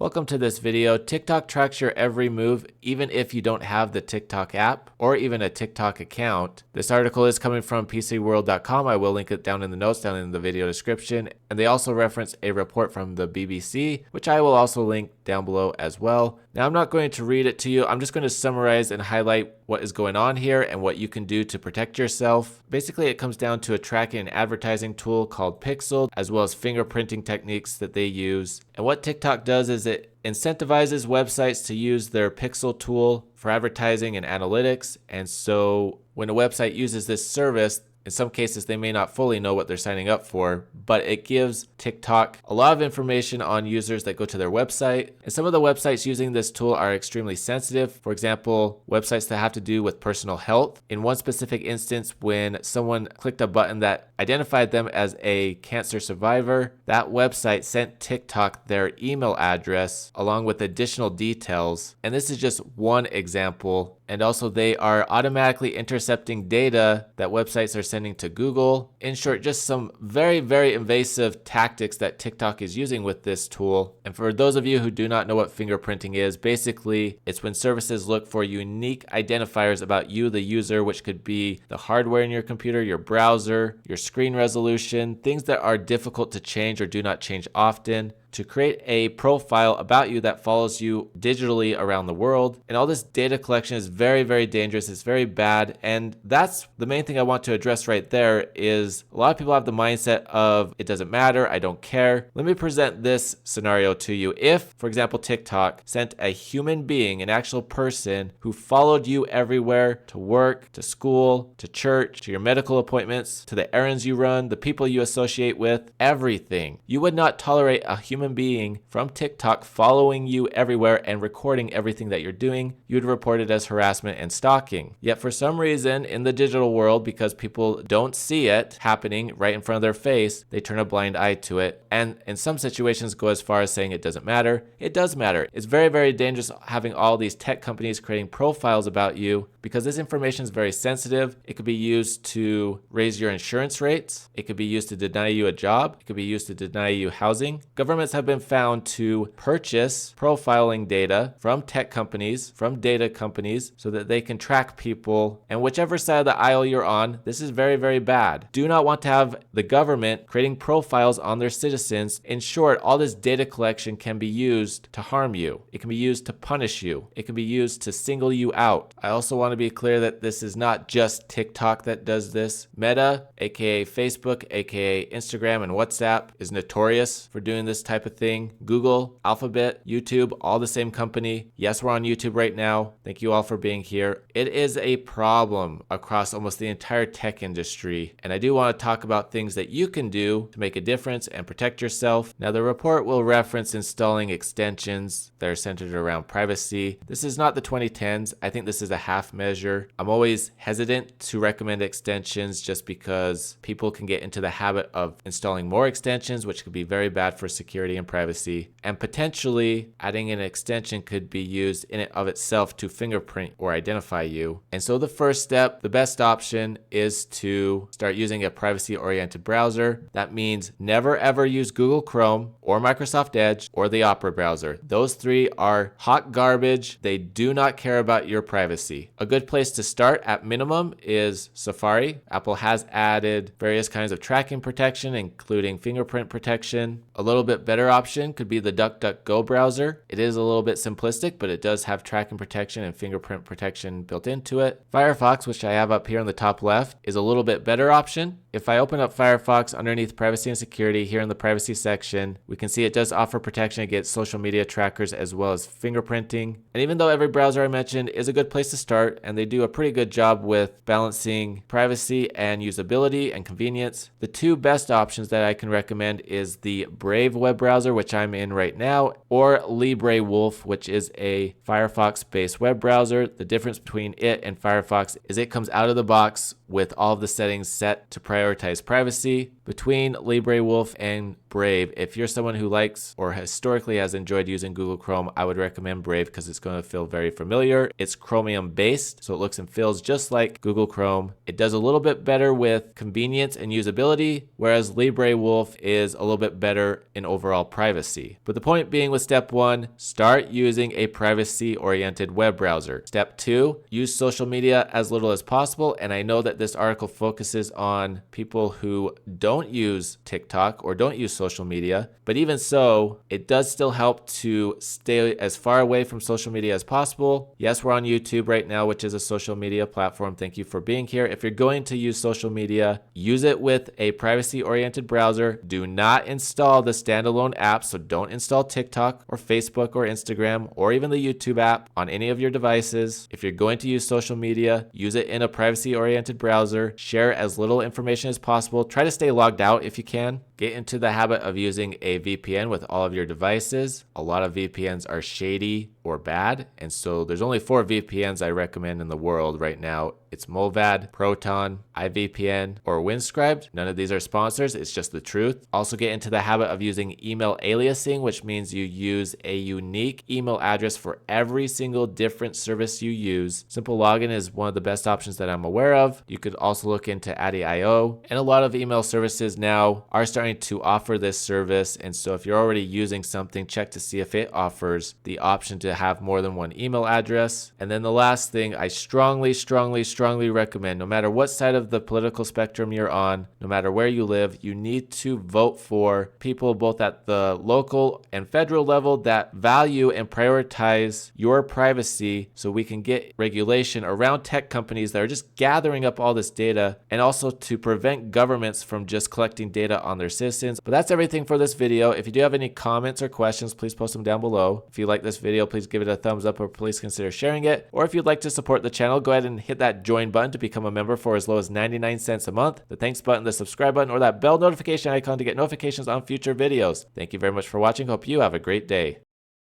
Welcome to this video. TikTok tracks your every move even if you don't have the TikTok app or even a TikTok account. This article is coming from pcworld.com. I will link it down in the notes down in the video description. And they also reference a report from the BBC, which I will also link down below as well. Now, I'm not going to read it to you. I'm just going to summarize and highlight what is going on here and what you can do to protect yourself. Basically, it comes down to a tracking and advertising tool called Pixel, as well as fingerprinting techniques that they use. And what TikTok does is it incentivizes websites to use their Pixel tool for advertising and analytics. And so when a website uses this service, in some cases, they may not fully know what they're signing up for, but it gives TikTok a lot of information on users that go to their website. And some of the websites using this tool are extremely sensitive. For example, websites that have to do with personal health. In one specific instance, when someone clicked a button that identified them as a cancer survivor, that website sent TikTok their email address along with additional details. And this is just one example. And also they are automatically intercepting data that websites are sending to Google. In short, just some very, very invasive tactics that TikTok is using with this tool. And for those of you who do not know what fingerprinting is, basically it's when services look for unique identifiers about you, the user, which could be the hardware in your computer, your browser, your screen resolution, things that are difficult to change or do not change often, to create a profile about you that follows you digitally around the world. And all this data collection is very, very dangerous. It's very bad. And that's the main thing I want to address right there is a lot of people have the mindset of it doesn't matter, I don't care. Let me present this scenario to you. If, for example, TikTok sent a human being, an actual person who followed you everywhere, to work, to school, to church, to your medical appointments, to the errands you run, the people you associate with, everything, you would not tolerate a human being from TikTok following you everywhere and recording everything that you're doing. You would report it as harassment and stalking. Yet for some reason in the digital world, because people don't see it happening right in front of their face, they turn a blind eye to it. And in some situations go as far as saying it doesn't matter. It does matter. It's very, very dangerous having all these tech companies creating profiles about you because this information is very sensitive. It could be used to raise your insurance rates. It could be used to deny you a job. It could be used to deny you housing. Governments have been found to purchase profiling data from tech companies, from data companies, so that they can track people. And whichever side of the aisle you're on, this is very, very bad. Do not want to have the government creating profiles on their citizens. In short, all this data collection can be used to harm you. It can be used to punish you. It can be used to single you out. I also want to be clear that this is not just TikTok that does this. Meta, aka Facebook, aka Instagram and WhatsApp, is notorious for doing this type of thing. Google, Alphabet, YouTube, all the same company. Yes, we're on YouTube right now. Thank you all for being here. It is a problem across almost the entire tech industry. And I do want to talk about things that you can do to make a difference and protect yourself. Now, the report will reference installing extensions that are centered around privacy. This is not the 2010s. I think this is a half measure. I'm always hesitant to recommend extensions just because people can get into the habit of installing more extensions, which could be very bad for security and privacy. And potentially adding an extension could be used in and of itself to fingerprint or identify you. And so the first step, the best option is to start using a privacy-oriented browser. That means never ever use Google Chrome or Microsoft Edge or the Opera browser. Those three are hot garbage. They do not care about your privacy. A good place to start at minimum is Safari. Apple has added various kinds of tracking protection, including fingerprint protection. A little bit better option could be the DuckDuckGo browser. It is a little bit simplistic, but it does have tracking protection and fingerprint protection built into it. Firefox, which I have up here on the top left, is a little bit better option. If I open up Firefox underneath privacy and security here in the privacy section, we can see it does offer protection against social media trackers as well as fingerprinting. And even though every browser I mentioned is a good place to start, and they do a pretty good job with balancing privacy and usability and convenience, the two best options that I can recommend is the Brave web browser, which I'm in right now, or LibreWolf, which is a Firefox-based web browser. The difference between it and Firefox is it comes out of the box with all of the settings set to prioritize privacy. Between LibreWolf and Brave, if you're someone who likes or historically has enjoyed using Google Chrome, I would recommend Brave because it's going to feel very familiar. It's Chromium based, so it looks and feels just like Google Chrome. It does a little bit better with convenience and usability, whereas LibreWolf is a little bit better in overall overall privacy. But the point being with step 1, start using a privacy-oriented web browser. Step 2, use social media as little as possible. And I know that this article focuses on people who don't use TikTok or don't use social media, but even so, it does still help to stay as far away from social media as possible. Yes, we're on YouTube right now, which is a social media platform. Thank you for being here. If you're going to use social media, use it with a privacy-oriented browser. Do not install the standalone app, so don't install TikTok or Facebook or Instagram or even the YouTube app on any of your devices. If you're going to use social media, use it in a privacy-oriented browser. Share as little information as possible. Try to stay logged out if you can. Get into the habit of using a VPN with all of your devices. A lot of VPNs are shady or bad, and so there's only 4 VPNs I recommend in the world right now. It's Movad, Proton, iVPN, or Windscribed. None of these are sponsors, it's just the truth. Also get into the habit of using email aliasing, which means you use a unique email address for every single different service you use. Simple login is one of the best options that I'm aware of. You could also look into Addy.io, and a lot of email services now are starting to offer this service, and so if you're already using something, check to see if it offers the option to have more than one email address. And then the last thing I strongly recommend, no matter what side of the political spectrum you're on, no matter where you live, you need to vote for people both at the local and federal level that value and prioritize your privacy so we can get regulation around tech companies that are just gathering up all this data, and also to prevent governments from just collecting data on their citizens. But that's everything for this video. If you do have any comments or questions, please post them down below. If you like this video, please give it a thumbs up or please consider sharing it. Or if you'd like to support the channel, go ahead and hit that join button to become a member for as low as 99 cents a month, the thanks button, the subscribe button, or that bell notification icon to get notifications on future videos. Thank you very much for watching. Hope you have a great day.